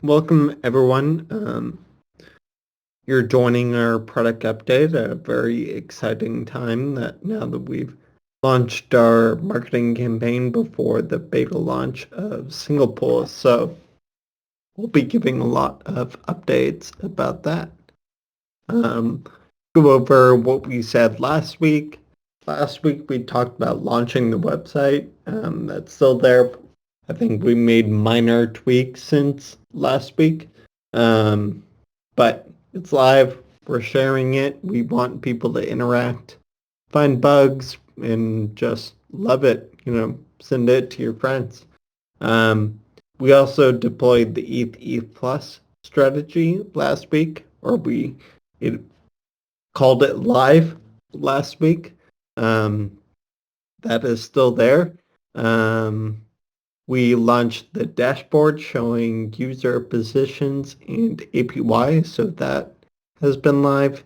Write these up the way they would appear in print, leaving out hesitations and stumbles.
Welcome, everyone. You're joining our product update at a very exciting time that now that we've launched our marketing campaign before the beta launch of Single Pool. So we'll be giving a lot of updates about that. Um, go over what we said last week. Last week we talked about launching the website. That's still there. I think we made minor tweaks since last week. But it's live. We're sharing it. We want people to interact, find bugs, and just love it. Send it to your friends. Um, we also deployed the ETH Plus strategy last week, or it called it live last week. That is still there. Um, we launched the dashboard showing user positions and APY, so that has been live.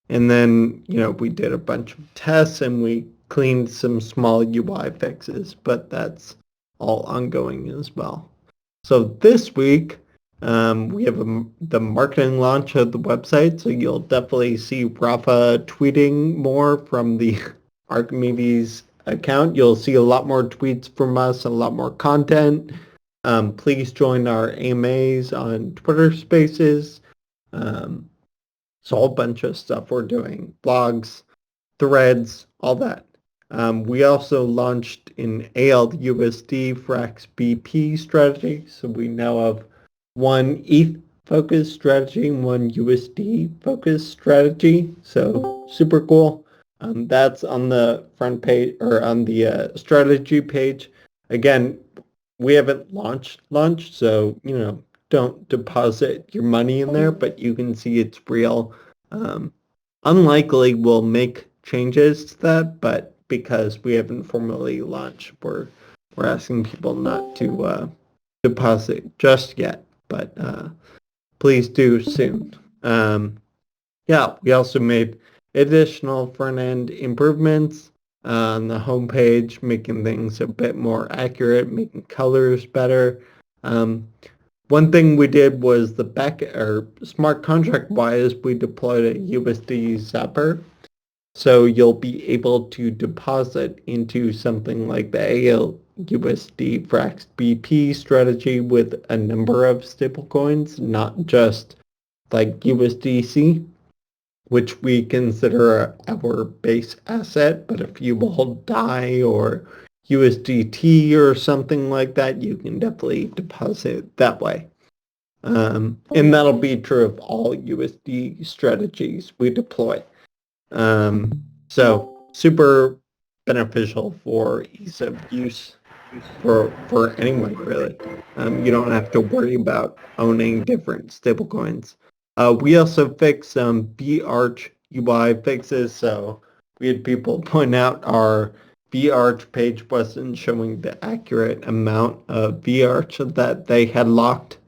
And then, we did a bunch of tests and we cleaned some small UI fixes, but that's all ongoing as well. So this week, we have the marketing launch of the website, so you'll definitely see Rafa tweeting more from the Archimedes account. You'll see a lot more tweets from us, a lot more content. Please join our AMAs on Twitter Spaces. It's a whole bunch of stuff we're doing. Blogs, threads, all that. We also launched an ALUSD Frax BP strategy. So we now have one ETH focused strategy and one USD focused strategy. So super cool. That's on the front page or on the strategy page. Again, we haven't launched, so don't deposit your money in there, but you can see it's real. Um, Unlikely we'll make changes to that, but because we haven't formally launched, we're asking people not to deposit just yet, but please do soon. Yeah, we also made additional front-end improvements on the homepage, making things a bit more accurate, making colors better. One thing we did was the back or smart contract wise, we deployed a USD zapper. So you'll be able to deposit into something like the ALUSD Frax BP strategy with a number of stablecoins, not just like USDC, which we consider our base asset. But if you hold DAI or USDT or something like that, you can definitely deposit that way. And that'll be true of all USD strategies we deploy. So super beneficial for ease of use for anyone really. You don't have to worry about owning different stablecoins. We also fixed some BArch UI fixes. So we had people point out our BArch page wasn't showing the accurate amount of BArch that they had locked.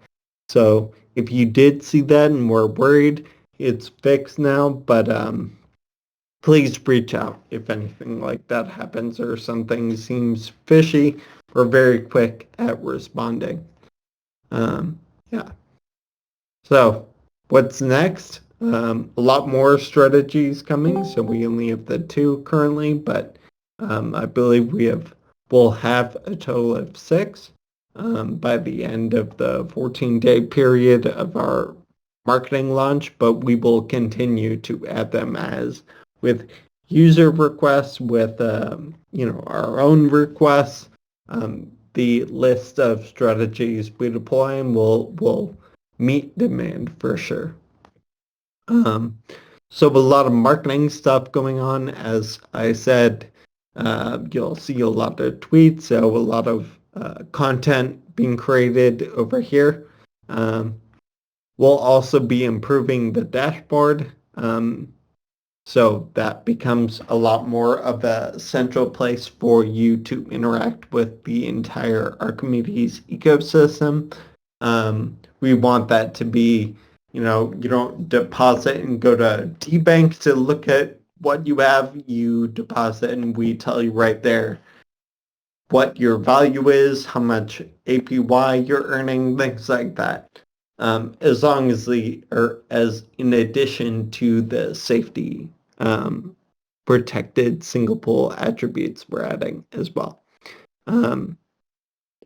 So if you did see that and were worried, it's fixed now, but please reach out if anything like that happens or something seems fishy. We're very quick at responding. Yeah. So what's next? A lot more strategies coming. So we only have the two currently, but I believe we'll have a total of 6 by the end of the 14-day period of our marketing launch, but we will continue to add them as with user requests, with our own requests. The list of strategies we deploy and will meet demand for sure. So a lot of marketing stuff going on. As I said, you'll see a lot of tweets, so a lot of content being created over here. We'll also be improving the dashboard. So that becomes a lot more of a central place for you to interact with the entire Archimedes ecosystem. We want that to be, you don't deposit and go to DBank to look at what you have. You deposit and we tell you right there what your value is, how much APY you're earning, things like that. as long as as in addition to the safety protected single pool attributes we're adding as well.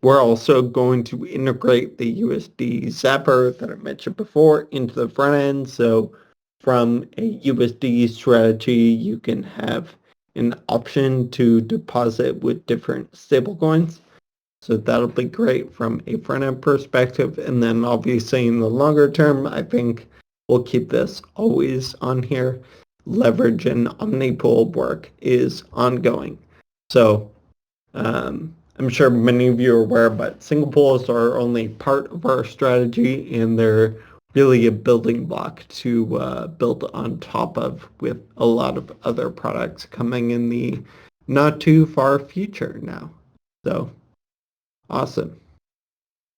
We're also going to integrate the USD zapper that I mentioned before into the front end. So from a USD strategy, you can have an option to deposit with different stablecoins. So that'll be great from a front end perspective. And then obviously in the longer term, I think we'll keep this always on here. Leverage and omnipool work is ongoing. So I'm sure many of you are aware, but single pools are only part of our strategy, and they're really a building block to build on top of with a lot of other products coming in the not too far future now. So awesome.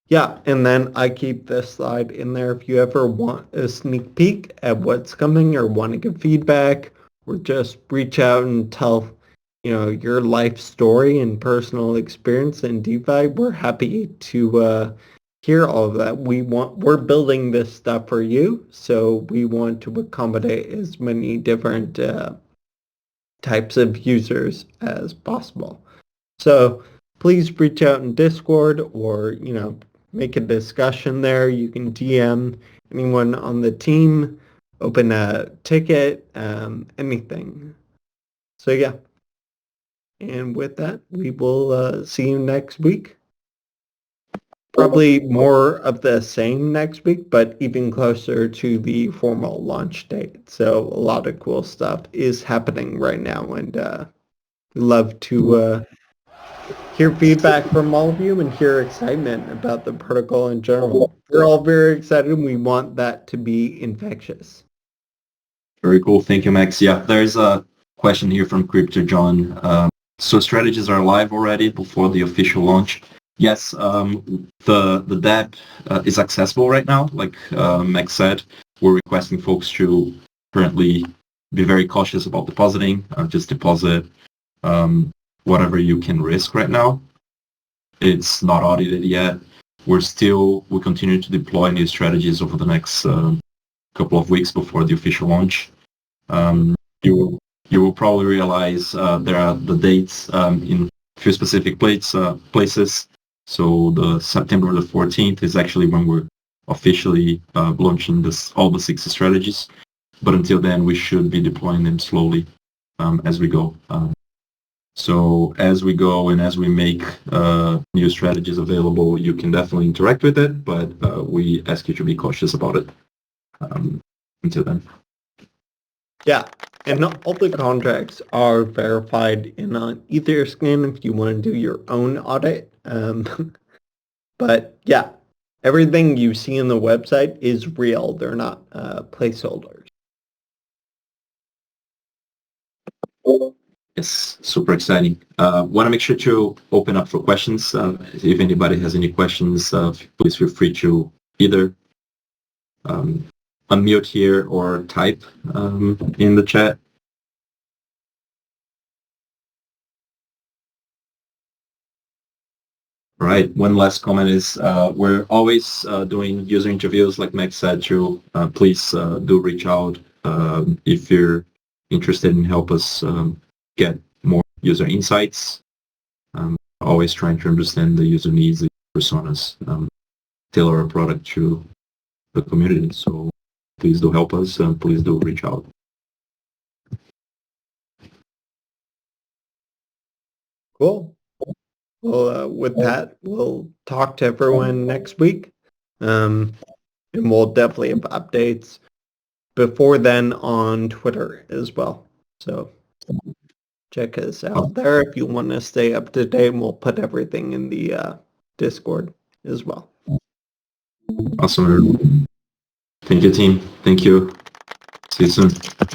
Yeah, and then I keep this slide in there if you ever want a sneak peek at what's coming or want to give feedback or just reach out and tell your life story and personal experience in DeFi. We're happy to hear all of that. We're building this stuff for you, so we want to accommodate as many different types of users as possible. So please reach out in Discord or make a discussion there. You can DM anyone on the team, open a ticket, anything. So yeah. And with that, we will see you next week. Probably more of the same next week, but even closer to the formal launch date. So a lot of cool stuff is happening right now, and we love to hear feedback from all of you and hear excitement about the protocol in general. We're all very excited, and we want that to be infectious. Very cool. Thank you, Max. Yeah, there's a question here from Crypto John. So strategies are live already before the official launch. Yes, the DApp is accessible right now. Like Max said, we're requesting folks to currently be very cautious about depositing. Just deposit whatever you can risk right now. It's not audited yet. We continue to deploy new strategies over the next couple of weeks before the official launch. You will probably realize there are the dates in a few specific places. So the September the 14th is actually when we're officially launching all the 60 strategies. But until then, we should be deploying them slowly as we go. So as we go and as we make new strategies available, you can definitely interact with it, but we ask you to be cautious about it until then. Yeah, and all the contracts are verified in on Etherscan if you want to do your own audit. But yeah, everything you see on the website is real. They're not placeholders. Yes, super exciting. Want to make sure to open up for questions. If anybody has any questions, please feel free to either unmute here or type in the chat. All right, one last comment is we're always doing user interviews, like Max said, too. Please do reach out if you're interested in help us get more user insights. Always trying to understand the user needs, the personas, tailor our product to the community. So please do help us. Please do reach out. Cool. Well, with that, we'll talk to everyone next week. And we'll definitely have updates before then on Twitter as well. So check us out there if you want to stay up to date. And we'll put everything in the Discord as well. Awesome. Thank you, team. Thank you. See you soon.